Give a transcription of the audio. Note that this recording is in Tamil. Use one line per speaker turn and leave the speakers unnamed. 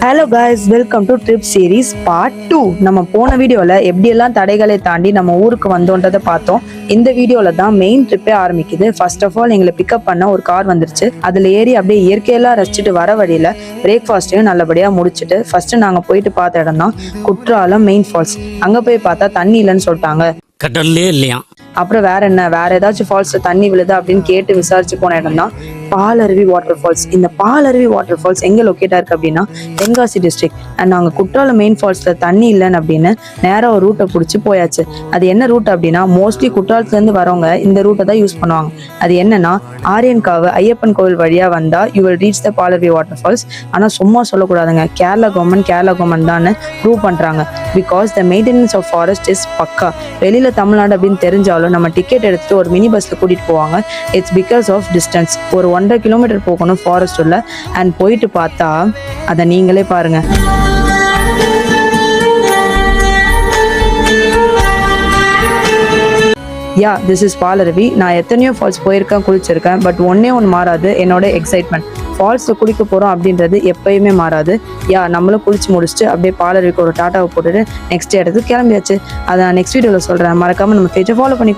Hello guys, welcome to trip series part 2. நம்ம போன வீடியோவில் எப்படியெல்லாம் தடைகளை தாண்டி நம்ம ஊருக்கு வந்தோன்றதை பார்த்தோம். இந்த வீடியோவில் தான் மெயின் ட்ரிப்பே ஆரம்பிக்குது. ஃபர்ஸ்ட் ஆஃப் ஆல் எங்களை பிக்கப் பண்ண ஒரு கார் வந்துருச்சு. அதில் ஏறி அப்படியே இயற்கையெல்லாம் ரசிச்சுட்டு வர வழியில் பிரேக்ஃபாஸ்ட்டையும் நல்லபடியாக முடிச்சுட்டு ஃபர்ஸ்ட் நாங்கள் போயிட்டு பார்த்த இடம் தான் குற்றாலம் மெயின் ஃபால்ஸ். அங்கே போய் பார்த்தா தண்ணி இல்லைன்னு சொல்லிட்டாங்க.
கடல்லே இல்லையா?
அப்புறம் வேற ஏதாச்சும் ஃபால்ஸ்ல தண்ணி விழுதா அப்படின்னு கேட்டு விசாரிச்சு போன இடம் தான் பாலருவி வாட்டர் ஃபால்ஸ். இந்த பாலருவி வாட்டர் ஃபால்ஸ் எங்க லொக்கேட்டா இருக்கு அப்படின்னா தென்காசி டிஸ்ட்ரிக்ட். அண்ட் நாங்கள் குற்றாலம் மெயின் ஃபால்ஸ்ல தண்ணி இல்லைன்னு அப்படின்னு நேராக ஒரு ரூட்டை பிடிச்சி போயாச்சு. அது என்ன ரூட் அப்படின்னா மோஸ்ட்லி குற்றாலத்துல இருந்து வரவங்க இந்த ரூட்டை தான் யூஸ் பண்ணுவாங்க. அது என்னன்னா ஆரியன்காவு ஐயப்பன் கோவில் வழியா வந்தா you will reach the Palaruvi waterfalls. ஆனா சும்மா சொல்லக்கூடாதுங்க, கேரளா கவர்மெண்ட் தான் ப்ரூவ் பண்றாங்க. Because the maintenance of forest is பக்கா. வெளியில தமிழ்நாடு அப்படின்னு தெரிஞ்சாலும் நம்ம டிக்கெட் எடுத்துட்டு ஒரு மினி பஸ்ல கூட்டிட்டு போவாங்க. It's because of distance. ஒரு 1.5 கிலோமீட்டர் போகணும் ஃபாரஸ்ட் உள்ள. அண்ட் போயிட்டு பார்த்தா அதை நீங்களே பாருங்க. யா, திஸ் இஸ் பாலருவி. நான் எத்தனையோ ஃபால்ஸ் போயிருக்கேன், குளிச்சிருக்கேன். பட் ஒன்னே ஒன்று மாறாது, என்னோட எக்ஸைட்மெண்ட். ஃபால்ஸில் குளிக்க போகிறோம் அப்படின்றது எப்பயுமே மாறாது. யா, நம்மளும் குளிச்சு முடிச்சுட்டு அப்படியே பாலருவிக்கு ஒரு டாட்டாவை போட்டுட்டு நெக்ஸ்ட் இடத்துக்கு கிளம்பியாச்சு. அதை நான் நெக்ஸ்ட் வீடியோவில் சொல்கிறேன். மறக்காமல் நம்ம பேஜை ஃபாலோ பண்ணிக்கோ.